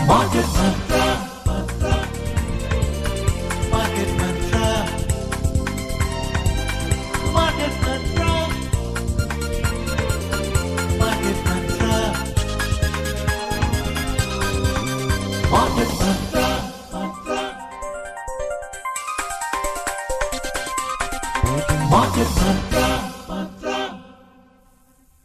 Market Mantra. Market Mantra. Market Mantra. Market Mantra. Market Mantra. Market Mantra.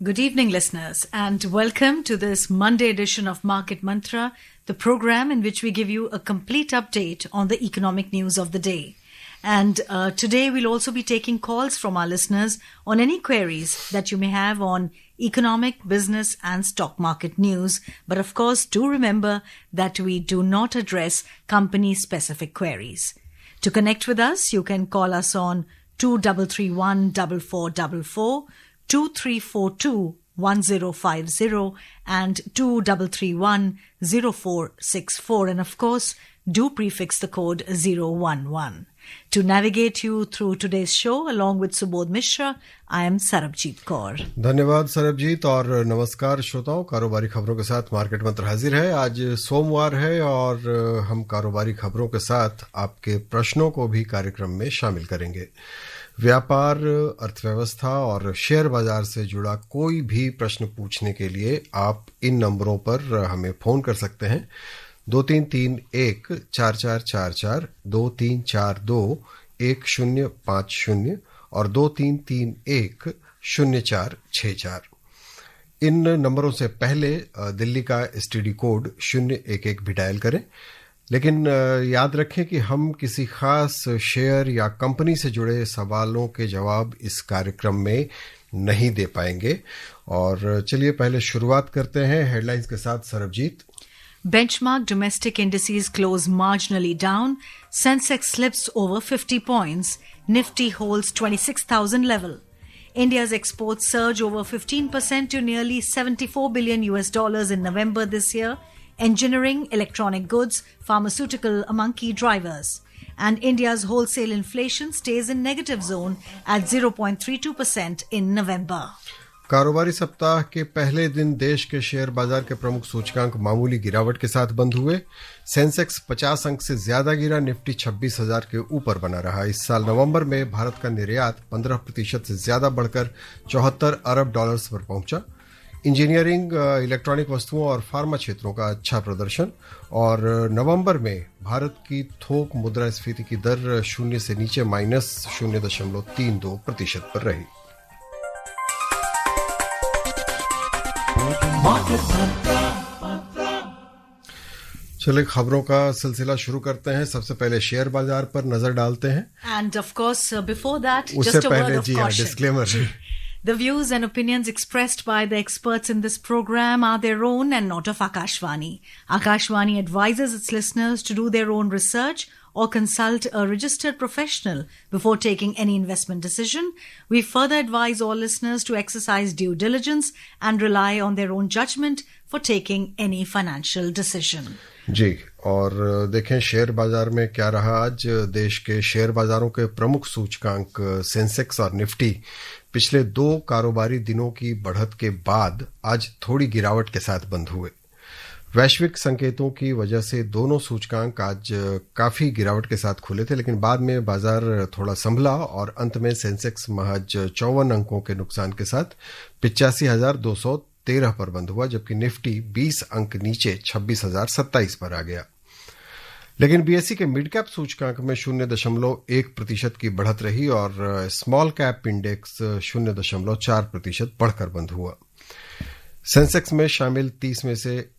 Good evening, listeners, and welcome to this Monday edition of Market Mantra, the program in which we give you a complete update on the economic news of the day. And today we'll also be taking calls from our listeners on any queries that you may have on economic, business and stock market news. But of course, do remember that we do not address company-specific queries. To connect with us, you can call us on 2331-4444, 2342-1050 and 2331-0464, and of course do prefix the code 011. To navigate you through today's show along with Subodh Mishra, I am Sarabjit Kaur. धन्यवाद सरबजीत और नमस्कार श्रोताओं। कारोबारी खबरों के साथ market मंत्र हाजिर है। आज सोमवार है और हम कारोबारी खबरों के साथ आपके प्रश्नों को भी कार्यक्रम में शामिल करेंगे। व्यापार, अर्थव्यवस्था और शेयर बाजार से जुड़ा कोई भी प्रश्न पूछने के लिए आप इन नंबरों पर हमें फोन कर सकते हैं। 2331-4444, 2342-1050 और 2331-0464। इन नंबरों से पहले दिल्ली का एसटीडी कोड 011 भी डायल करें। लेकिन याद रखें कि हम किसी खास शेयर या कंपनी से जुड़े सवालों के जवाब इस कार्यक्रम में नहीं दे पाएंगे। और चलिए पहले शुरुआत करते हैं हेडलाइंस के साथ। Sarabjit, Benchmark domestic indices close marginally down. Sensex slips over 50 points. Nifty holds 26,000 level. India's exports surge over 15% to nearly $74 billion in November this year. Engineering, electronic goods, pharmaceutical among key drivers. And India's wholesale inflation stays in negative zone at 0.32% in November. कारोबारी सप्ताह के पहले दिन देश के share बाजार के प्रमुख सूचकांक मामूली गिरावट के साथ बंद हुए। सेंसेक्स 50 अंक से ज्यादा गिरा, निफ्टी 26,000 के ऊपर बना रहा। इस साल नवंबर में भारत का निर्यात 15% से ज्यादा बढ़कर $74 अरब पर पहुंचा। इंजीनियरिंग, इलेक्ट्रॉनिक वस्तुओं और फार्मा क्षेत्रों का अच्छा प्रदर्शन। और नवंबर में भारत की थोक मुद्रास्फीति की दर 0 से नीचे -0.32% पर रही। चलिए खबरों का सिलसिला शुरू करते हैं। सबसे पहले शेयर बाजार पर नजर डालते हैं। And of course, before that, उससे just a पहले word of जी हाँ, caution. Disclaimer. The views and opinions expressed by the experts in this program are their own and not of Akashvani. Akashvani advises its listeners to do their own research or consult a registered professional before taking any investment decision. We further advise all listeners to exercise due diligence and rely on their own judgment for taking any financial decision. जी, और देखें share बाजार में क्या रहा आज। देश के share बाजारों के प्रमुख सूचकांक सेंसेक्स और निफ्टी पिछले 2 कारोबारी दिनों की बढ़त के बाद आज थोड़ी गिरावट के साथ बंद हुए। वैश्विक संकेतों की वजह से दोनों सूचकांक आज काफी गिरावट के साथ खुले थे, लेकिन बाद में बाजार थोड़ा संभला और अंत में सेंसेक्स महज 54 अंकों के नुकसान के साथ 85,213 पर बंद हुआ, जबकि निफ्टी 20 अंक नीचे 26,027 पर आ गया। लेकिन बीएसई के मिड कैप सूचकांक में 0.1% की बढ़त रही और स्मॉल कैप इंडेक्स 0.4% बढ़कर बंद हुआ। सेंसेक्स में शामिल 30 में से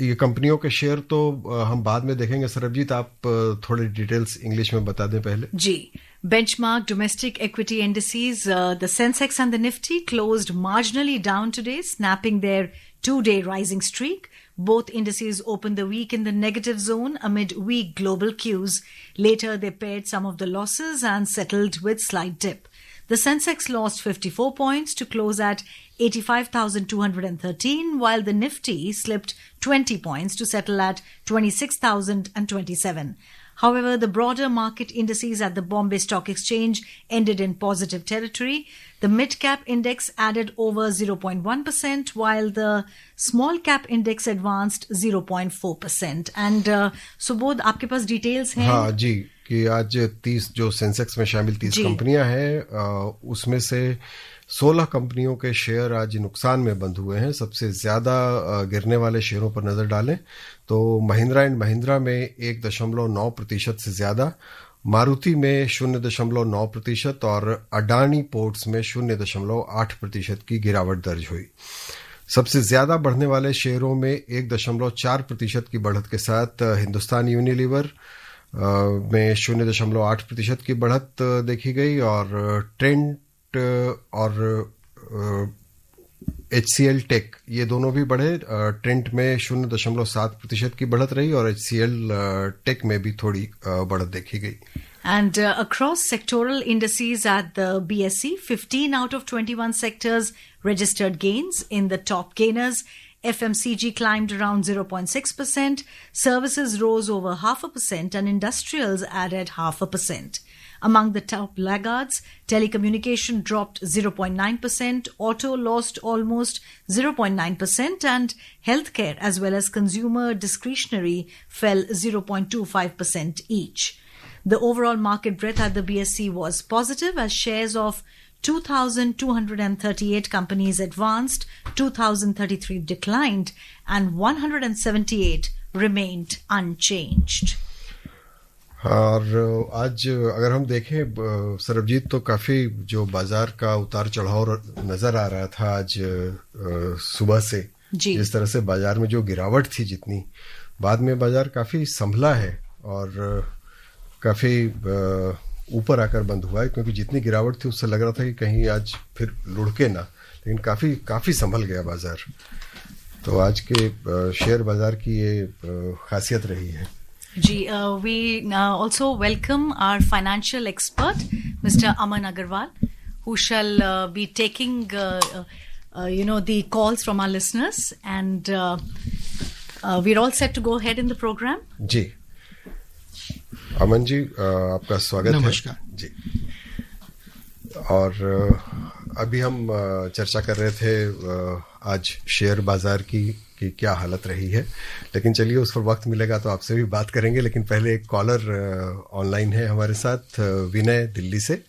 ये कंपनियों के शेयर तो हम बाद में देखेंगे। सरबजीत, आप थोड़ी डिटेल्स इंग्लिश में बता दें पहले। जी, benchmark domestic equity indices, the Sensex and the Nifty closed marginally down today, snapping their 2-day rising streak. Both indices opened the week in the negative zone amid weak global cues. Later, they pared some of the losses and settled with slight dip. The Sensex lost 54 points to close at 85,213, while the Nifty slipped 20 points to settle at 26,027. However, the broader market indices at the Bombay Stock Exchange ended in positive territory. The mid-cap index added over 0.1%, while the small-cap index advanced 0.4%. And Subodh, आपके पास details हैं? हाँ जी, कि आज 30 जो Sensex में शामिल 30 कंपनियां हैं, उसमें से 16 कंपनियों के शेयर आज नुकसान में बंद हुए हैं। सबसे ज्यादा गिरने वाले शेयरों पर नजर डालें तो महिंद्रा एंड महिंद्रा में 1.9% से ज्यादा, मारुति में 0.9% और अडानी पोर्ट्स में 0.8% की गिरावट दर्ज हुई। सबसे ज्यादा बढ़ने वाले शेयरों में 1.4% की बढ़त के साथ हिंदुस्तान यूनिलीवर में 0.8% की बढ़त देखी गई और ट्रेंट और HCL टेक ये दोनों भी बढ़े। ट्रेंट में 0.7% की बढ़त रही और HCL टेक में भी थोड़ी बढ़त देखी गई। And across sectoral indices at the BSE, 15 out of 21 sectors registered gains. In the top gainers, FMCG climbed around 0.6%, services rose over 0.5%, and industrials added 0.5%. Among the top laggards, telecommunication dropped 0.9%, auto lost almost 0.9%, and healthcare as well as consumer discretionary fell 0.25% each. The overall market breadth at the BSE was positive as shares of 2,238 companies advanced, 2,033 declined, and 178 remained unchanged. और आज अगर हम देखें सरबजीत, तो काफी जो बाजार का उतार चढ़ाव नजर आ रहा था आज सुबह से, जिस तरह से बाजार में जो गिरावट थी जितनी, बाद में बाजार काफी संभला है और काफी ऊपर आकर बंद हुआ है, क्योंकि जितनी गिरावट थी उससे लग रहा था कि कहीं आज फिर लुढ़के ना, लेकिन काफी संभल गया बाजार। तो आज के शेयर बाजार की ये खासियत रही है। We also welcome our financial expert, Mr. Aman Agarwal, who shall be taking, the calls from our listeners. And we're all set to go ahead in the program. जी, अमन जी, आपका स्वागत है। नमस्कार जी। और अभी हम चर्चा कर रहे थे आज शेयर बाजार की कि क्या हालत रही है, लेकिन चलिए उस पर वक्त मिलेगा तो आपसे भी बात करेंगे। लेकिन पहले एक कॉलर ऑनलाइन है हमारे साथ, विनय दिल्ली से।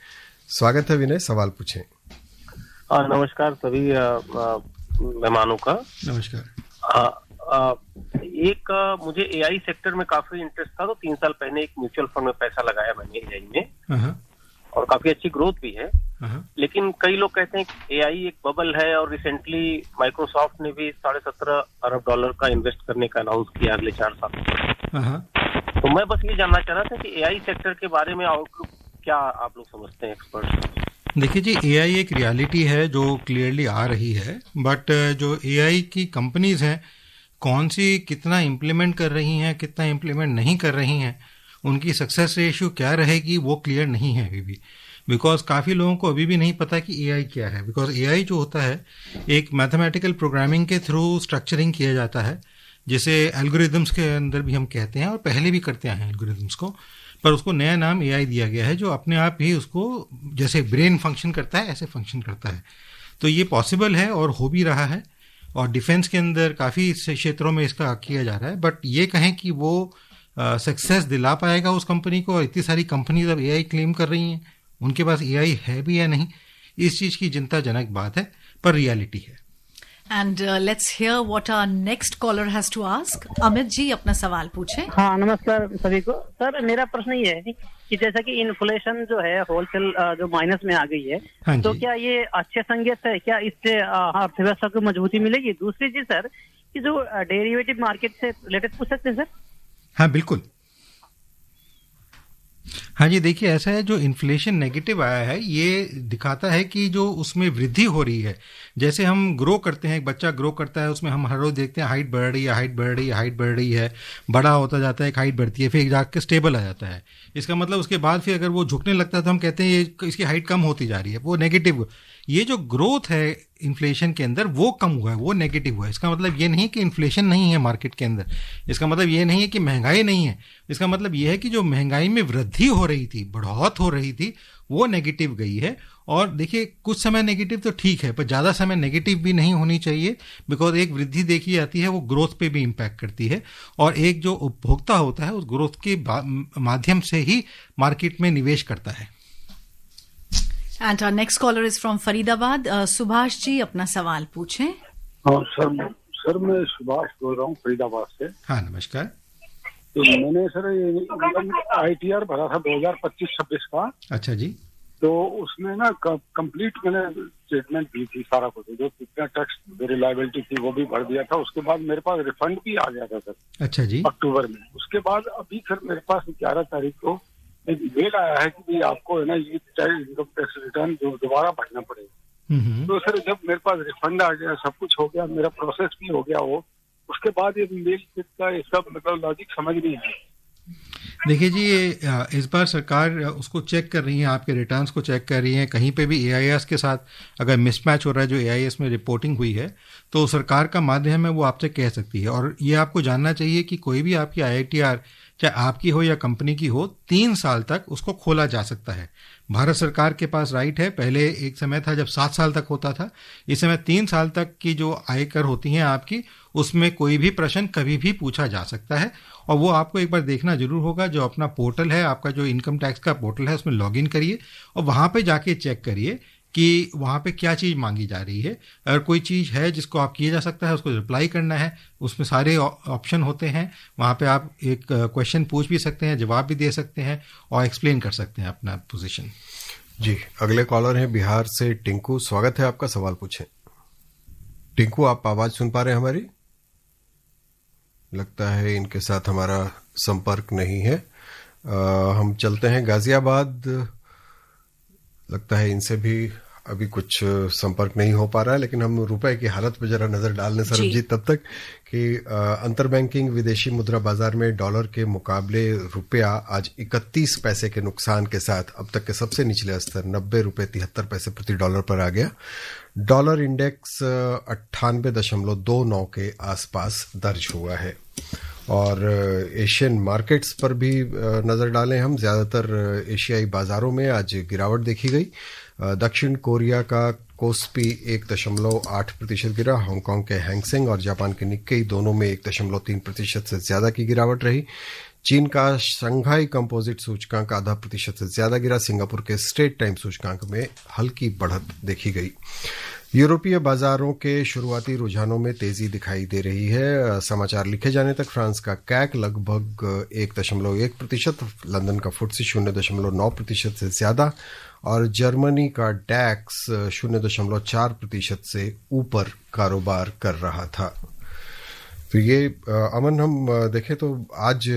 स्वागत है विनय, सवाल पूछें। नमस्कार सभी मेहमानों का। नमस्कार। मुझे एआई सेक्टर में काफी इंटरेस्ट था, तो 3 साल पहले एक म्यूचुअल फंड में पैसा लगाया मैंने एआई में, और काफी अच्छी ग्रोथ भी है। लेकिन कई लोग कहते हैं कि एआई एक बबल है, और रिसेंटली माइक्रोसॉफ्ट ने भी $17.5 अरब का इन्वेस्ट करने का अनाउंस किया अगले 4 साल। तो मैं बस ये जानना चाह रहा था कि एआई सेक्टर के बारे में आउटलुक क्या आप लोग समझते हैं, एक्सपर्ट? देखिए जी, एआई एक रियलिटी है जो क्लियरली आ रही है, बट जो एआई की कंपनीज हैं कौन सी कितना इम्प्लीमेंट कर रही हैं, कितना इम्प्लीमेंट नहीं कर रही हैं, उनकी सक्सेस रेशियो क्या रहेगी, वो क्लियर नहीं है अभी भी। बिकॉज काफ़ी लोगों को अभी भी नहीं पता कि एआई क्या है। बिकॉज एआई जो होता है एक मैथमेटिकल प्रोग्रामिंग के थ्रू स्ट्रक्चरिंग किया जाता है, जिसे एल्गोरिदम्स के अंदर भी हम कहते हैं, और पहले भी करते हैं एल्गोरिदम्स को, पर उसको नया नाम एआई दिया गया है, जो अपने आप ही उसको जैसे ब्रेन फंक्शन करता है ऐसे फंक्शन करता है। तो ये पॉसिबल है और हो भी रहा है, और डिफेंस के अंदर काफ़ी क्षेत्रों में इसका किया जा रहा है। बट ये कहें कि वो सक्सेस दिला पाएगा उस कंपनी को, और इतनी सारी कंपनीज अब एआई क्लेम कर रही हैं, उनके पास एआई है भी या नहीं, इस चीज़ की चिंताजनक बात है, पर रियलिटी है। And let's hear what our next caller has to ask. Amit ji अपना सवाल पूछे। हाँ, नमस्कार सभी को। सर, मेरा प्रश्न ये है कि जैसा कि इन्फ्लेशन जो है होलसेल जो माइनस में आ गई है, तो क्या ये अच्छे संकेत है? क्या इससे अर्थव्यवस्था को मजबूती मिलेगी? दूसरी चीज सर, कि जो डेरिवेटिव मार्केट से रिलेटेड पूछ सकते हैं सर? हाँ बिल्कुल। हाँ जी, देखिए ऐसा है, जो इन्फ्लेशन नेगेटिव आया है ये दिखाता है कि जो उसमें वृद्धि हो रही है, जैसे हम ग्रो करते हैं, एक बच्चा ग्रो करता है, उसमें हम हर रोज देखते हैं हाइट बढ़ रही है, हाइट बढ़ रही है, हाइट बढ़ रही है, बड़ा होता जाता है, एक हाइट बढ़ती है, फिर जाकर स्टेबल आ जाता है। इसका मतलब उसके बाद फिर अगर वो झुकने लगता है तो हम कहते हैं ये इसकी हाइट कम होती जा रही है, वो नेगेटिव। ये जो ग्रोथ है इन्फ्लेशन के अंदर वो कम हुआ है, वो नेगेटिव हुआ है। इसका मतलब ये नहीं कि इन्फ्लेशन नहीं है मार्केट के अंदर, इसका मतलब ये नहीं है कि महंगाई नहीं है, इसका मतलब ये है कि जो महंगाई में वृद्धि हो रही थी, बढ़ोत हो रही थी, वो नेगेटिव गई है। और देखिए कुछ समय नेगेटिव तो ठीक है, पर ज़्यादा समय नेगेटिव भी नहीं होनी चाहिए, बिकॉज एक वृद्धि देखी जाती है वो ग्रोथ पे भी इम्पैक्ट करती है, और एक जो उपभोक्ता होता है उस ग्रोथ के माध्यम से ही मार्केट में निवेश करता है। And our next caller is from Faridabad. Subhash ji अपना सवाल पूछें। हाँ सर मैं सुभाष बोल रहा हूँ फरीदाबाद से। हाँ नमस्कार। तो मैंने सर ITR भरा था 2025-26 का। अच्छा जी। तो उसमें ना कंप्लीट मैंने स्टेटमेंट दी थी, सारा कुछ जो कितना टैक्स मेरी लायबिलिटी थी वो भी भर दिया था। उसके बाद मेरे पास रिफंड भी आ गया था सर। अच्छा जी। अक्टूबर में। उसके बाद अभी सर मेरे पास 11 तारीख को एक मेल आया है कि आपको है ना ये इनकम टैक्स रिटर्न जो दोबारा भरना पड़ेगा। तो सर जब मेरे पास रिफंड आ गया, सब कुछ हो गया, मेरा प्रोसेस भी हो गया वो, उसके बाद ये मेल का ये सब मतलब लॉजिक समझ नहीं आया। देखिए जी, ये इस बार सरकार उसको चेक कर रही है, आपके रिटर्न्स को चेक कर रही है। कहीं पे भी AIS के साथ अगर मिसमैच हो रहा है, जो AIS में रिपोर्टिंग हुई है, तो सरकार का माध्यम है वो आपसे कह सकती है। और ये आपको जानना चाहिए कि कोई भी आपकी ITR चाहे आपकी हो या कंपनी की हो, 3 साल तक उसको खोला जा सकता है। भारत सरकार के पास राइट है। पहले एक समय था जब 7 साल तक होता था, इस समय 3 साल तक की जो आयकर होती हैं आपकी, उसमें कोई भी प्रश्न कभी भी पूछा जा सकता है। और वो आपको एक बार देखना जरूर होगा, जो अपना पोर्टल है, आपका जो इनकम टैक्स का पोर्टल है, उसमें लॉगिन करिए और वहाँ पे जाके चेक करिए कि वहाँ पे क्या चीज़ मांगी जा रही है। अगर कोई चीज़ है जिसको आप किया जा सकता है, उसको रिप्लाई करना है, उसमें सारे ऑप्शन होते हैं। वहाँ पे आप एक क्वेश्चन पूछ भी सकते हैं, जवाब भी दे सकते हैं और एक्सप्लेन कर सकते हैं अपना पोजीशन। जी, अगले कॉलर हैं बिहार से टिंकू। स्वागत है आपका, सवाल पूछें। टिंकू, आप आवाज सुन पा रहे हैं हमारी? लगता है इनके साथ हमारा संपर्क नहीं है। हम चलते हैं गाजियाबाद। लगता है इनसे भी अभी कुछ संपर्क नहीं हो पा रहा है, लेकिन हम रुपए की हालत पर जरा नजर डाल लें सरबजीत तब तक कि अंतर बैंकिंग विदेशी मुद्रा बाजार में डॉलर के मुकाबले रुपया आज 31 पैसे के नुकसान के साथ अब तक के सबसे निचले स्तर 90 रुपये 73 पैसे प्रति डॉलर पर आ गया। डॉलर इंडेक्स 98.29 के आसपास दर्ज हुआ है। और एशियन मार्केट्स पर भी नजर डालें हम, ज्यादातर एशियाई बाजारों में आज गिरावट देखी गई। दक्षिण कोरिया का कोस्पी 1.8% गिरा। हांगकांग के हैंगसेंग और जापान के निक्केई दोनों में 1.3% से ज्यादा की गिरावट रही। चीन का शंघाई कंपोजिट सूचकांक 0.5% से ज्यादा गिरा। सिंगापुर के स्ट्रेट टाइम सूचकांक में हल्की बढ़त देखी गई। यूरोपीय बाजारों के शुरुआती रुझानों में तेजी दिखाई दे रही है। समाचार लिखे जाने तक फ्रांस का कैक लगभग 1.1%, लंदन का फुट्सी 0.9% से ज्यादा और जर्मनी का डैक्स 0.4% से ऊपर कारोबार कर रहा था। तो ये अमन, हम देखें तो आज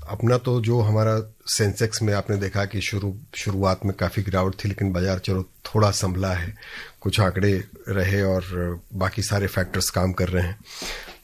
अपना तो जो हमारा सेंसेक्स में आपने देखा कि शुरुआत में काफी गिरावट थी, लेकिन बाजार चलो थोड़ा संभला है, कुछ आंकड़े रहे और बाकी सारे फैक्टर्स काम कर रहे हैं।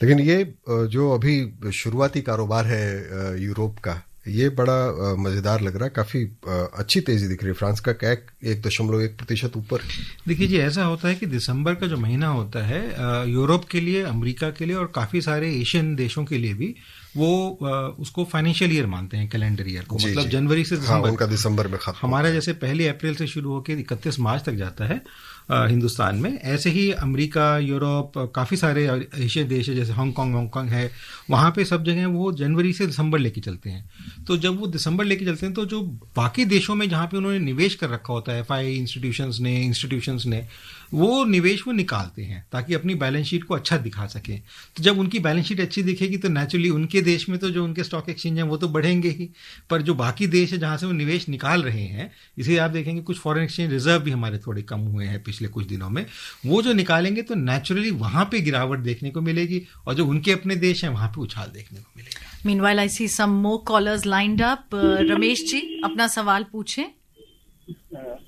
लेकिन ये जो अभी शुरुआती कारोबार है यूरोप का, ये बड़ा मजेदार लग रहा है। काफी अच्छी तेजी दिख रही है। फ्रांस का कैक 1.1% ऊपर। देखिए जी, ऐसा होता है कि दिसंबर का जो महीना होता है यूरोप के लिए, अमेरिका के लिए और काफी सारे एशियन देशों के लिए भी, वो उसको फाइनेंशियल ईयर मानते हैं, कैलेंडर ईयर को। मतलब जनवरी से दिसंबर। हाँ, उनका दिसंबर में खत्म। हमारा जैसे 1 अप्रैल से शुरू होकर 31 मार्च तक जाता है हिंदुस्तान में, ऐसे ही अमेरिका, यूरोप, काफ़ी सारे एशियाई देश है जैसे हांगकांग है, वहाँ पे सब जगह वो जनवरी से दिसंबर लेके चलते हैं। तो जब वो दिसंबर लेके चलते हैं तो जो बाकी देशों में जहाँ पे उन्होंने निवेश कर रखा होता है, FI इंस्टीट्यूशंस ने वो निवेश वो निकालते हैं ताकि अपनी बैलेंस शीट को अच्छा दिखा सकें। तो जब उनकी बैलेंस शीट अच्छी दिखेगी तो नेचुरली उनके देश में तो जो उनके स्टॉक एक्सचेंज हैं वो तो बढ़ेंगे ही, पर जो बाकी देश है जहाँ से वो निवेश निकाल रहे हैं, इसे आप देखेंगे कुछ फॉरेन एक्सचेंज रिजर्व भी हमारे थोड़े कम हुए हैं पिछले कुछ दिनों में, वो जो निकालेंगे तो नेचुरली वहाँ पे गिरावट देखने को मिलेगी और जो उनके अपने देश हैं वहाँ पे उछाल देखने को मिलेगा। Meanwhile, I see some more callers lined up. Ramesh ji अपना सवाल पूछें।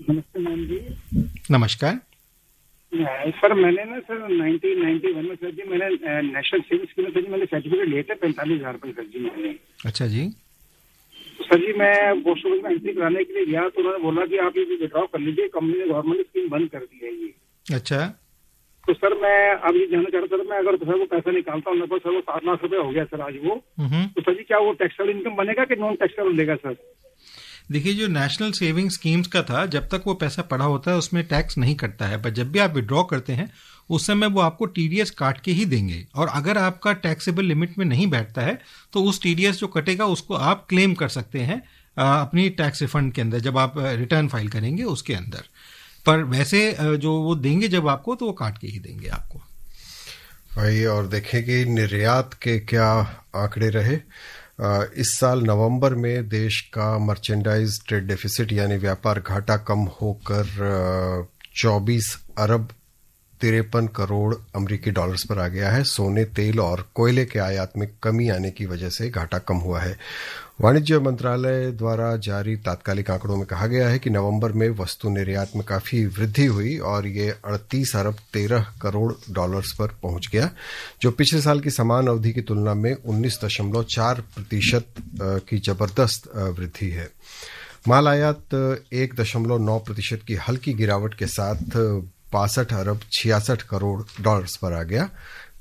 नमस्ते मैम जी। नमस्कार सर, मैंने ना सर 1991 में सर जी मैंने नेशनल सेविंग स्कीम में सर जी मैंने सर्टिफिकेट लिए थे 45,000 रुपये सर जी मैंने। अच्छा जी। सर जी मैं पोस्ट ऑफिस में एंट्री कराने के लिए गया तो उन्होंने बोला कि आप ये विड्रॉ कर लीजिए, कंपनी ने गवर्नमेंट स्कीम बंद कर दी है ये। अच्छा, तो सर मैं अब ये जानना चाह रहा सर, मैं अगर सर वो पैसा निकालता हूँ मेरे पास सर वो 7 लाख रुपए हो गया सर आज वो, तो सर जी क्या वो टैक्सेबल इनकम बनेगा कि नॉन टैक्सेबल लेगा सर? देखिए, जो नेशनल सेविंग स्कीम्स का था, जब तक वो पैसा पड़ा होता है उसमें टैक्स नहीं कटता है, पर जब भी आप विड्रॉ करते हैं उस समय वो आपको टीडीएस काट के ही देंगे, और अगर आपका टैक्सेबल लिमिट में नहीं बैठता है तो उस टीडीएस जो कटेगा उसको आप क्लेम कर सकते हैं अपनी टैक्स रिफंड के अंदर, जब आप रिटर्न फाइल करेंगे उसके अंदर। पर वैसे जो वो देंगे जब आपको, तो वो काट के ही देंगे आपको भाई। और देखें कि निर्यात के क्या आंकड़े रहे। इस साल नवंबर में देश का मर्चेंडाइज ट्रेड डेफिसिट यानी व्यापार घाटा कम होकर 24 अरब 53 करोड़ अमेरिकी डॉलर्स पर आ गया है। सोने, तेल और कोयले के आयात में कमी आने की वजह से घाटा कम हुआ है। वाणिज्य मंत्रालय द्वारा जारी तात्कालिक आंकड़ों में कहा गया है कि नवंबर में वस्तु निर्यात में काफी वृद्धि हुई और ये 38 अरब 13 करोड़ डॉलर्स पर पहुंच गया, जो पिछले साल की समान अवधि की तुलना में 19.4% की जबरदस्त वृद्धि है। माल आयात 1.9% की हल्की गिरावट के साथ 62 अरब 66 करोड़ डॉलर्स पर आ गया।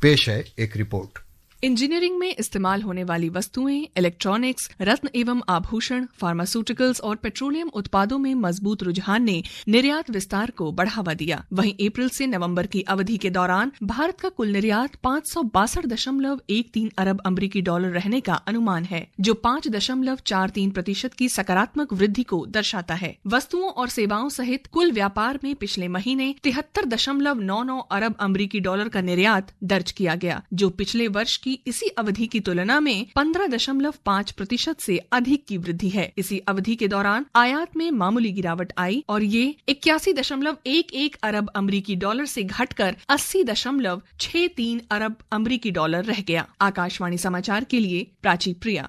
पेश है एक रिपोर्ट। इंजीनियरिंग में इस्तेमाल होने वाली वस्तुएं, इलेक्ट्रॉनिक्स, रत्न एवं आभूषण, फार्मास्यूटिकल्स और पेट्रोलियम उत्पादों में मजबूत रुझान ने निर्यात विस्तार को बढ़ावा दिया। वहीं अप्रैल से नवंबर की अवधि के दौरान भारत का कुल निर्यात 562.13 अरब अमेरिकी डॉलर रहने का अनुमान है, जो 5.43% की सकारात्मक वृद्धि को दर्शाता है। वस्तुओं और सेवाओं सहित कुल व्यापार में पिछले महीने 73.99 अरब अमेरिकी डॉलर का निर्यात दर्ज किया गया, जो पिछले वर्ष की इसी अवधि की तुलना में 15.5% से अधिक की वृद्धि है। इसी अवधि के दौरान आयात में मामूली गिरावट आई और ये 81.11 अरब अमेरिकी डॉलर से घटकर 80.63 अरब अमेरिकी डॉलर रह गया। आकाशवाणी समाचार के लिए प्राची प्रिया।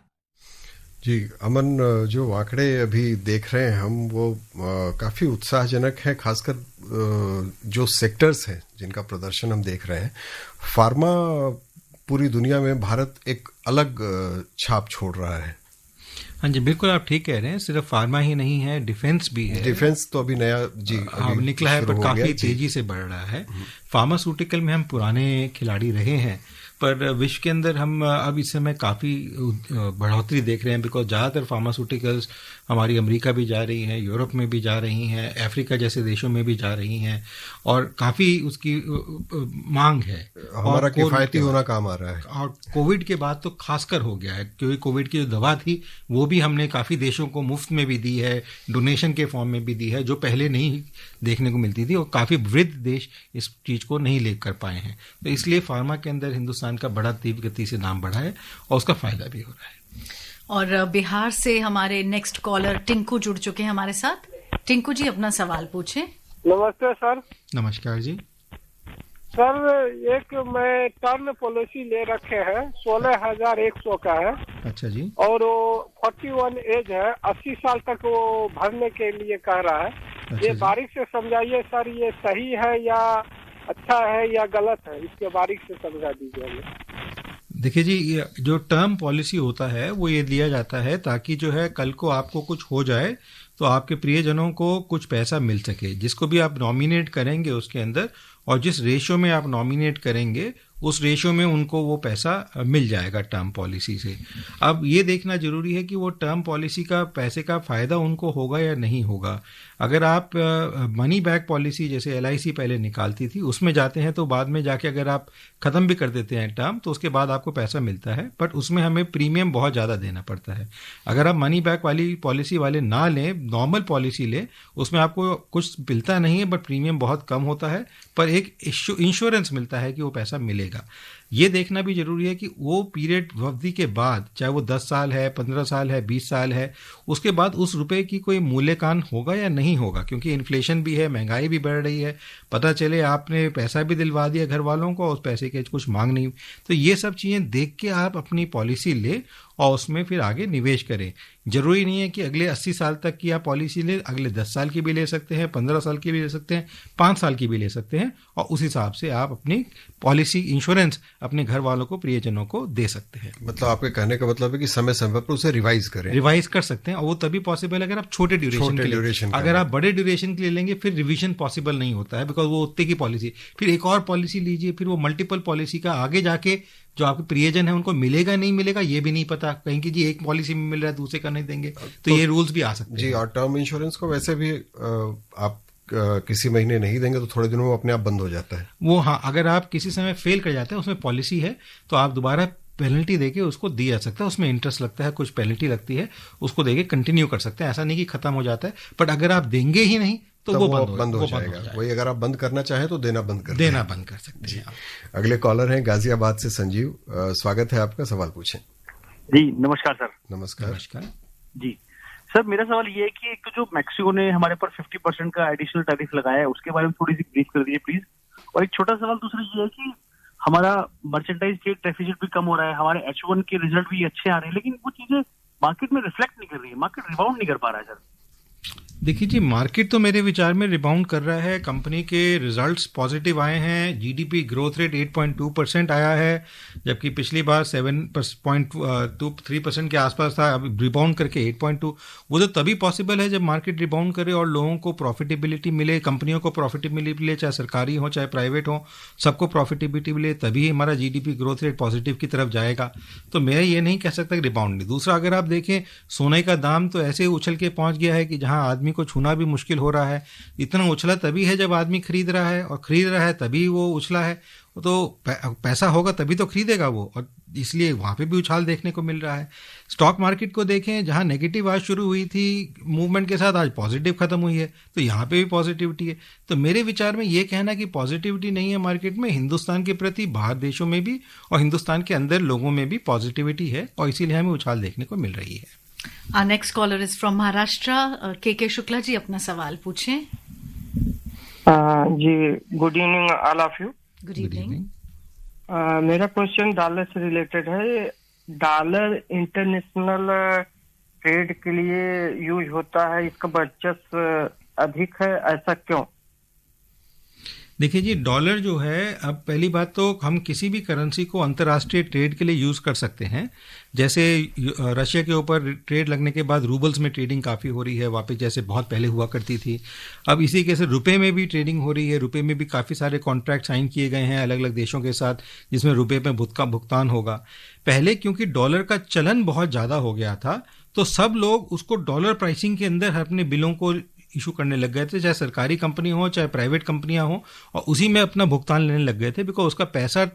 जी अमन, जो आंकड़े अभी देख रहे हैं हम वो काफी उत्साहजनक है, खासकर जो सेक्टर्स हैं जिनका प्रदर्शन हम देख रहे हैं। फार्मा पूरी दुनिया में भारत एक अलग छाप छोड़ रहा है। हाँ जी, बिल्कुल आप ठीक कह रहे हैं। सिर्फ फार्मा ही नहीं है, डिफेंस भी है। डिफेंस तो अभी नया निकला है, पर काफी तेजी से बढ़ रहा है। फार्मास्यूटिकल में हम पुराने खिलाड़ी रहे हैं, पर विश्व के अंदर हम अब इस समय काफ़ी बढ़ोतरी देख रहे हैं, बिकॉज ज़्यादातर फार्मास्यूटिकल्स हमारी अमेरिका भी जा रही हैं, यूरोप में भी जा रही हैं, अफ्रीका जैसे देशों में भी जा रही हैं, और काफ़ी उसकी मांग है। हमारा किफायती होना काम आ रहा है। और कोविड के बाद तो खासकर हो गया है, क्योंकि कोविड की जो दवा थी वो भी हमने काफ़ी देशों को मुफ्त में भी दी है, डोनेशन के फॉर्म में भी दी है, जो पहले नहीं देखने को मिलती थी, और काफ़ी वृद्ध देश इस चीज़ को नहीं ले कर पाए हैं। तो इसलिए फार्मा के अंदर हिंदुस्तान का बड़ा तीव्र गति से नाम बढ़ा है और उसका फायदा भी हो रहा है। और बिहार से हमारे नेक्स्ट कॉलर टिंकू जुड़ चुके हैं हमारे साथ। टिंकू जी, अपना सवाल पूछें। नमस्ते सर। नमस्कार जी। सर, एक मैं टर्म पॉलिसी ले रखे हैं, 16,100 का है। अच्छा जी। और वो 41 एज है, 80 साल तक वो भरने के लिए कह रहा है। अच्छा, ये बारीक से समझाइए सर, ये सही है या अच्छा है या गलत है, इसके बारीक से समझा दीजिए हमें। देखिए जी, जो टर्म पॉलिसी होता है वो ये दिया जाता है ताकि जो है कल को आपको कुछ हो जाए तो आपके प्रियजनों को कुछ पैसा मिल सके। जिसको भी आप नॉमिनेट करेंगे उसके अंदर, और जिस रेशियो में आप नॉमिनेट करेंगे उस रेशियो में उनको वो पैसा मिल जाएगा टर्म पॉलिसी से। अब ये देखना जरूरी है कि वो टर्म पॉलिसी का पैसे का फ़ायदा उनको होगा या नहीं होगा। अगर आप मनी बैक पॉलिसी जैसे LIC पहले निकालती थी उसमें जाते हैं, तो बाद में जाके अगर आप ख़त्म भी कर देते हैं टर्म, तो उसके बाद आपको पैसा मिलता है, बट उसमें हमें प्रीमियम बहुत ज़्यादा देना पड़ता है। अगर आप मनी बैक वाली पॉलिसी वाले ना लें, नॉर्मल पॉलिसी लें, उसमें आपको कुछ मिलता नहीं है, बट प्रीमियम बहुत कम होता है, पर एक इंश्योरेंस मिलता है कि वो पैसा मिलेगा। ये देखना भी जरूरी है कि वो पीरियड अवधि के बाद, चाहे वो 10 साल है, 15 साल है, 20 साल है, उसके बाद उस रुपए की कोई मूल्यकान होगा या नहीं होगा, क्योंकि इन्फ्लेशन भी है, महंगाई भी बढ़ रही है। पता चले आपने पैसा भी दिलवा दिया घर वालों को, उस पैसे के कुछ मांग नहीं। तो ये सब चीज़ें देख के आप अपनी पॉलिसी ले और उसमें फिर आगे निवेश करें। जरूरी नहीं है कि अगले 80 साल तक की आप पॉलिसी ले, अगले 10 साल की भी ले सकते हैं, 15 साल की भी ले सकते हैं, 5 साल की भी ले सकते हैं, और उस हिसाब से आप अपनी पॉलिसी इंश्योरेंस अपने घर वालों को, प्रियजनों को दे सकते हैं। मतलब आपके कहने का मतलब है कि समय समय पर उसे रिवाइज कर सकते हैं, और वो तभी पॉसिबल अगर आप छोटे ड्यूरेशन के लिए। अगर आप बड़े ड्यूरेशन के लिए लेंगे फिर रिवीजन पॉसिबल नहीं होता है, बिकॉज वो उतने की पॉलिसी, फिर एक और पॉलिसी लीजिए, फिर वो मल्टीपल पॉलिसी का आगे जाके जो आपके प्रियजन है उनको मिलेगा नहीं मिलेगा ये भी नहीं पता, कहीं की जी एक पॉलिसी में मिल रहा है दूसरे का नहीं देंगे, तो ये रूल्स भी आ सकते हैं जी। और टर्म इंश्योरेंस को वैसे भी आप किसी महीने नहीं देंगे तो थोड़े दिनों में अपने आप बंद हो जाता है वो। हाँ, अगर आप किसी समय फेल कर जाते हैं, उसमें पॉलिसी है तो आप दोबारा पेनल्टी देके उसको दिया जा सकता है, उसमें इंटरेस्ट लगता है, कुछ पेनल्टी लगती है, उसको देके कंटिन्यू कर सकते हैं। ऐसा नहीं कि खत्म हो जाता है, बट अगर आप देंगे ही नहीं तो वो बंद हो जाएगा। वही अगर आप बंद करना चाहें तो देना बंद कर सकते हैं। अगले कॉलर हैं गाजियाबाद से संजीव, स्वागत है आपका, सवाल पूछें। जी नमस्कार सर। नमस्कार जी सर, मेरा सवाल ये है कि एक जो मैक्सिको ने हमारे पर 50% का एडिशनल टैरिफ लगाया है उसके बारे में थोड़ी सी ब्रीफ कर दीजिए प्लीज। और एक छोटा सवाल दूसरा ये है कि हमारा मर्चेंडाइज ट्रेड डेफिसिट भी कम हो रहा है, हमारे H1 के रिजल्ट भी अच्छे आ रहे हैं, लेकिन वो चीजें मार्केट में रिफ्लेक्ट नहीं कर रही है, मार्केट रिबाउंड नहीं कर पा रहा है सर। देखिए जी, मार्केट तो मेरे विचार में रिबाउंड कर रहा है, कंपनी के रिजल्ट्स पॉजिटिव आए हैं, जीडीपी ग्रोथ रेट 8.2% आया है, जबकि पिछली बार 7.23% के आसपास था, अभी रिबाउंड करके 8.2। वो तो तभी पॉसिबल है जब मार्केट रिबाउंड करे और लोगों को प्रॉफिटेबिलिटी मिले, कंपनियों को प्रॉफिटेबिलिटी मिले, चाहे सरकारी हो चाहे प्राइवेट हो, सबको प्रॉफिटेबिलिटी मिले, तभी हमारा जीडीपी ग्रोथ रेट पॉजिटिव की तरफ जाएगा। तो मैं ये नहीं कह सकता कि रिबाउंड नहीं। दूसरा, अगर आप देखें सोने का दाम तो ऐसे उछल के पहुंच गया है कि जहां आदमी को छूना भी मुश्किल हो रहा है। इतना उछला तभी है जब आदमी खरीद रहा है, और खरीद रहा है तभी वो उछला है, तो पैसा होगा तभी तो खरीदेगा वो, और इसलिए वहां पे भी उछाल देखने को मिल रहा है। स्टॉक मार्केट को देखें, जहां नेगेटिव आज शुरू हुई थी मूवमेंट के साथ, आज पॉजिटिव खत्म हुई है, तो यहाँ पे भी पॉजिटिविटी है। तो मेरे विचार में ये कहना कि पॉजिटिविटी नहीं है मार्केट में, हिंदुस्तान के प्रति बाहर देशों में भी और हिंदुस्तान के अंदर लोगों में भी पॉजिटिविटी है, और इसीलिए हमें उछाल देखने को मिल रही है। Our next caller is from Maharashtra. KK Shukla ji, अपना सवाल पूछें। जी good evening all of you. Good evening. मेरा क्वेश्चन डॉलर से रिलेटेड है। डॉलर इंटरनेशनल ट्रेड के लिए यूज होता है, इसका वर्चस्व अधिक है, ऐसा क्यों? देखिए जी, डॉलर जो है, अब पहली बात तो हम किसी भी करेंसी को अंतर्राष्ट्रीय ट्रेड के लिए यूज़ कर सकते हैं। जैसे रशिया के ऊपर ट्रेड लगने के बाद रूबल्स में ट्रेडिंग काफ़ी हो रही है वापस, जैसे बहुत पहले हुआ करती थी। अब इसी के से रुपए में भी ट्रेडिंग हो रही है, रुपए में भी काफ़ी सारे कॉन्ट्रैक्ट साइन किए गए हैं अलग अलग देशों के साथ, जिसमें रुपए में भुगतान होगा। पहले क्योंकि डॉलर का चलन बहुत ज़्यादा हो गया था, तो सब लोग उसको डॉलर प्राइसिंग के अंदर अपने बिलों को इशू करने लग गए थे, चाहे सरकारी कंपनी हो चाहे प्राइवेट कंपनियां हो, और उसी में अपना भुगतान लेने लग गए थे, बिकॉज उसका पैसा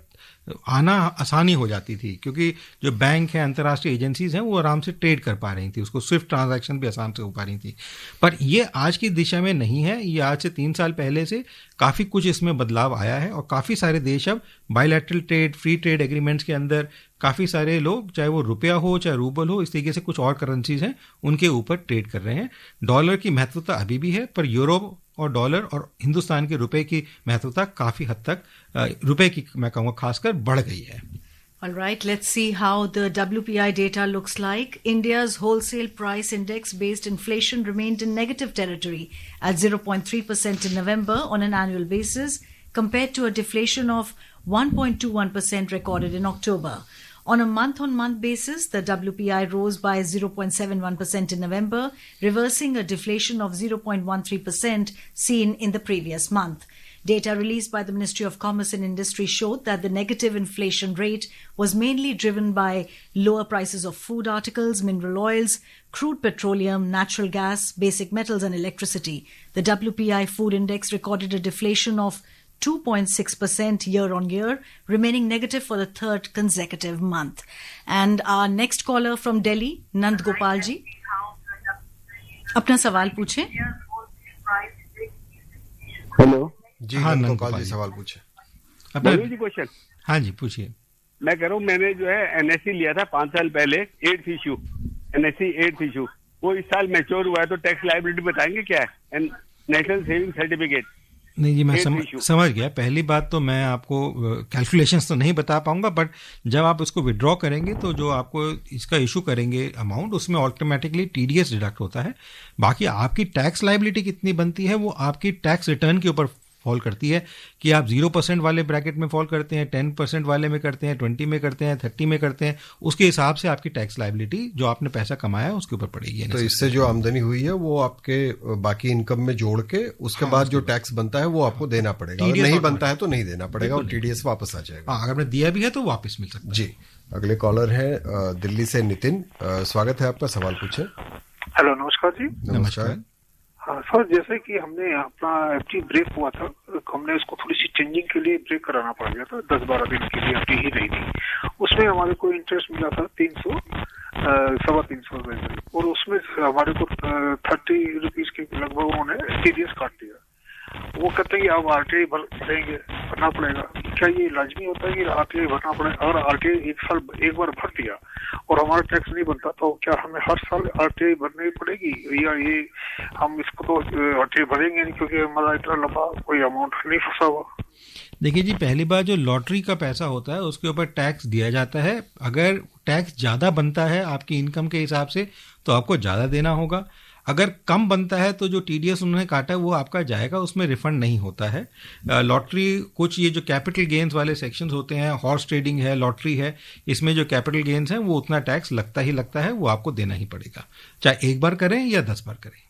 आना आसानी हो जाती थी, क्योंकि जो बैंक है, अंतर्राष्ट्रीय एजेंसीज हैं, वो आराम से ट्रेड कर पा रही थी, उसको स्विफ्ट ट्रांजैक्शन भी आसान से हो पा रही थी। पर ये आज की दिशा में नहीं है, ये आज से 3 साल पहले से काफ़ी कुछ इसमें बदलाव आया है, और काफ़ी सारे देश अब bilateral trade, free trade agreements के अंदर काफ़ी सारे लोग, चाहे वो रुपया हो चाहे रूबल हो, इस तरीके से कुछ और करेंसीज हैं, उनके ऊपर ट्रेड कर रहे हैं। डॉलर की महत्वता अभी भी है, पर यूरो और डॉलर और हिंदुस्तान के रुपए की महत्वता काफ़ी हद तक, रुपए की मैं कहूँगा खासकर, बढ़ गई है। All right, let's see how the WPI data looks like. India's wholesale price index-based inflation remained in negative territory at 0.3% in November on an annual basis, compared to a deflation of 1.21% recorded in October. On a month-on-month basis, the WPI rose by 0.71% in November, reversing a deflation of 0.13% seen in the previous month. Data released by the Ministry of Commerce and Industry showed that the negative inflation rate was mainly driven by lower prices of food articles, mineral oils, crude petroleum, natural gas, basic metals and electricity. The WPI food index recorded a deflation of 2.6% year on year, remaining negative for the third consecutive month. And our next caller from Delhi, Nand Gopal ji, अपना सवाल पूछें। Hello जी, हाँ नंद गोपाल जी सवाल पूछे। जी question. हाँ जी पूछिए। मैं कह रहा हूँ, मैंने जो है एनएससी लिया था 5 साल पहले, 8th issue, NSC 8th issue, वो इस साल मैच्योर हुआ है, तो टैक्स लायबिलिटी बताएंगे क्या है? National saving certificate. नहीं जी, मैं समझ गया। पहली बात तो मैं आपको कैलकुलेशंस तो नहीं बता पाऊंगा, बट जब आप इसको विड्रॉ करेंगे तो जो आपको इसका इशू करेंगे अमाउंट, उसमें ऑटोमेटिकली टीडीएस डिडक्ट होता है। बाकी आपकी टैक्स लायबिलिटी कितनी बनती है वो आपकी टैक्स रिटर्न के ऊपर फॉल करती है कि आप 0% वाले ब्रैकेट में फॉल करते हैं, 10% वाले में करते हैं, 20 में करते हैं, 30 में करते हैं, उसके हिसाब से आपकी टैक्स लायबिलिटी जो आपने पैसा कमाया है उसके ऊपर पड़ेगी। तो इससे जो आमदनी हुई है वो आपके बाकी इनकम में जोड़ के उसके बाद जो टैक्स बनता है वो आपको देना पड़ेगा, अगर नहीं बनता है तो नहीं देना पड़ेगा और टीडीएस वापस आ जाएगा। अगर आपने दिया भी है तो वापस मिल सकता है। जी, अगले कॉलर है दिल्ली से नितिन। स्वागत है आपका, सवाल पूछे। हेलो, नमस्कार जी। नमस्कार। हाँ सर, जैसे कि हमने अपना एफडी ब्रेक हुआ था, हमने उसको थोड़ी सी चेंजिंग के लिए ब्रेक कराना पड़ गया था, 10-12 दिन के लिए एफडी ही नहीं थी। उसमें हमारे को इंटरेस्ट मिला था 300 रुपए, और उसमें हमारे को 30 रुपीज के लगभग उन्होंने टीडीएस काट दिया। वो कहते हैं कि अब आरटीआई भरना पड़ेगा। क्या ये लाजमी होता है कि आरटीआई भरना पड़ेगा? अगर आरटीआई एक बार भर दिया और हमारा टैक्स नहीं बनता तो क्या हमें हर साल आरटीआई भरनी पड़ेगी, या ये हम इसको तो आरटीआई भरेंगे नहीं क्योंकि हमारा इतना लंबा कोई अमाउंट नहीं फंसा हुआ? देखिए जी, पहली बार जो लॉटरी का पैसा होता है उसके ऊपर टैक्स दिया जाता है। अगर टैक्स ज़्यादा बनता है आपकी इनकम के हिसाब से तो आपको ज़्यादा देना होगा। अगर कम बनता है तो जो टीडीएस उन्होंने काटा है वो आपका जाएगा, उसमें रिफंड नहीं होता है। लॉटरी, कुछ ये जो कैपिटल गेन्स वाले सेक्शंस होते हैं, हॉर्स ट्रेडिंग है, लॉटरी है, इसमें जो कैपिटल गेन्स हैं वो उतना टैक्स लगता है, वो आपको देना ही पड़ेगा, चाहे एक बार करें या 10 बार करें।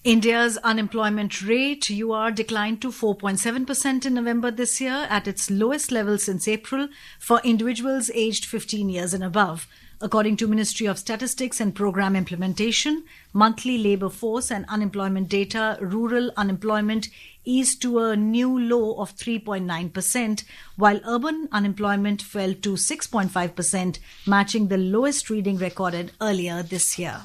India's unemployment rate, UR, declined to 4.7% in November this year, at its lowest level since April for individuals aged 15 years and above. According to Ministry of Statistics and Program Implementation, monthly labor force and unemployment data, rural unemployment eased to a new low of 3.9%, while urban unemployment fell to 6.5%, matching the lowest reading recorded earlier this year.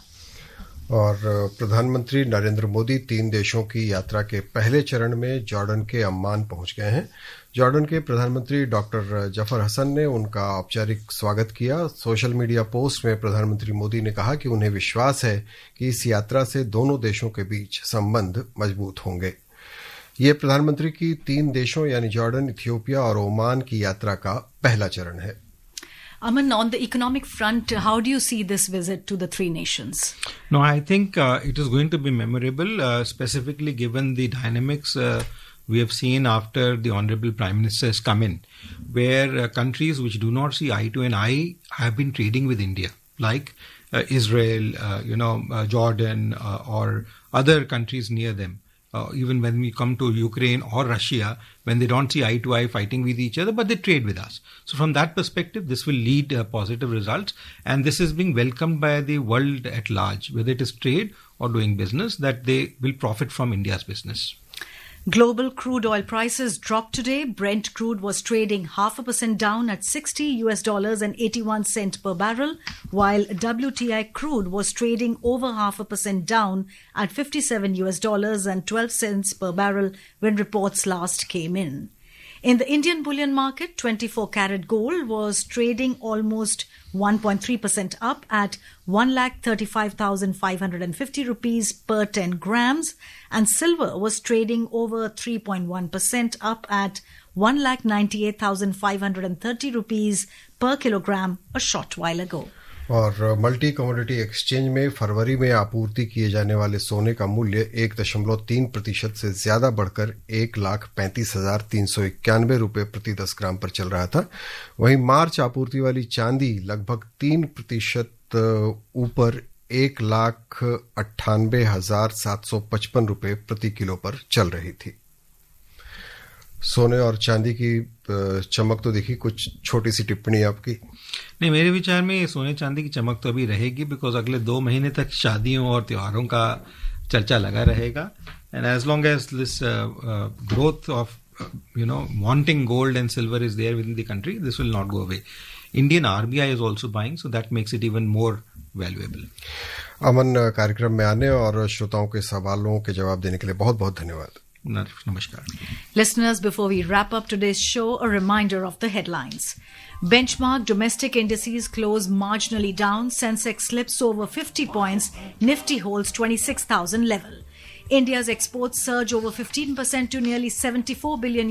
और प्रधानमंत्री नरेंद्र मोदी 3 देशों की यात्रा के पहले चरण में Jordan के अम्मान पहुंच गए हैं। जॉर्डन के प्रधानमंत्री डॉक्टर जफर हसन ने उनका औपचारिक स्वागत किया। सोशल मीडिया पोस्ट में प्रधानमंत्री मोदी ने कहा कि उन्हें विश्वास है कि इस यात्रा से दोनों देशों के बीच संबंध मजबूत होंगे। ये प्रधानमंत्री की 3 देशों यानी जॉर्डन, इथियोपिया और ओमान की यात्रा का पहला चरण है। Aman, on the economic front, how do you see this visit to the 3 nations? No, I think it is going to be memorable, specifically given the dynamics we have seen after the Honorable Prime Minister has come in, where countries which do not see eye to an eye have been trading with India, like Israel, Jordan, or other countries near them. Even when we come to Ukraine or Russia, when they don't see eye to eye fighting with each other, but they trade with us. So from that perspective, this will lead positive results, and this is being welcomed by the world at large, whether it is trade or doing business, that they will profit from India's business. Global crude oil prices dropped today. Brent crude was trading 0.5% down at $60.81 per barrel, while WTI crude was trading over 0.5% down at $57.12 per barrel when reports last came in. In the Indian bullion market, 24-karat gold was trading almost 1.3% up at 1,35,550 rupees per 10 grams, and silver was trading over 3.1% up at 1,98,530 rupees per kilogram a short while ago. और multi commodity exchange में फरवरी में आपूर्ति किए जाने वाले सोने का मूल्य 1.3% से ज्यादा बढ़कर 1,35,391 रुपये प्रति 10 ग्राम पर चल रहा था। वहीं मार्च आपूर्ति वाली चांदी लगभग 3% ऊपर 1,98,755 रुपये प्रति किलो पर चल रही थी। सोने और चांदी की चमक तो देखी, कुछ छोटी सी टिप्पणी आपकी? नहीं, मेरे विचार में सोने चांदी की चमक तो अभी रहेगी, बिकॉज अगले 2 महीने तक शादियों और त्योहारों का चर्चा लगा रहेगा। And as long as this growth of wanting gold and silver is there within the country, this will not go away. Indian RBI is also buying, so that makes it even more valuable. अमन, कार्यक्रम में आने और श्रोताओं के सवालों के जवाब देने के लिए बहुत बहुत धन्यवाद। Namaskar. Listeners, before we wrap up today's show, a reminder of the headlines. Benchmark domestic indices close marginally down. Sensex slips over 50 points. Nifty holds 26,000 level. India's exports surge over 15% to nearly $74 billion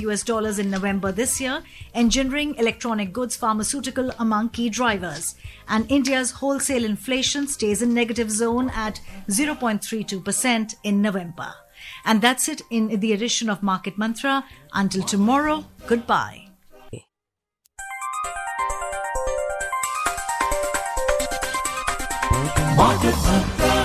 in November this year. Engineering, electronic goods, pharmaceutical among key drivers. And India's wholesale inflation stays in negative zone at 0.32% in November. And that's it in the edition of Market Mantra. Until tomorrow, goodbye. Market Mantra.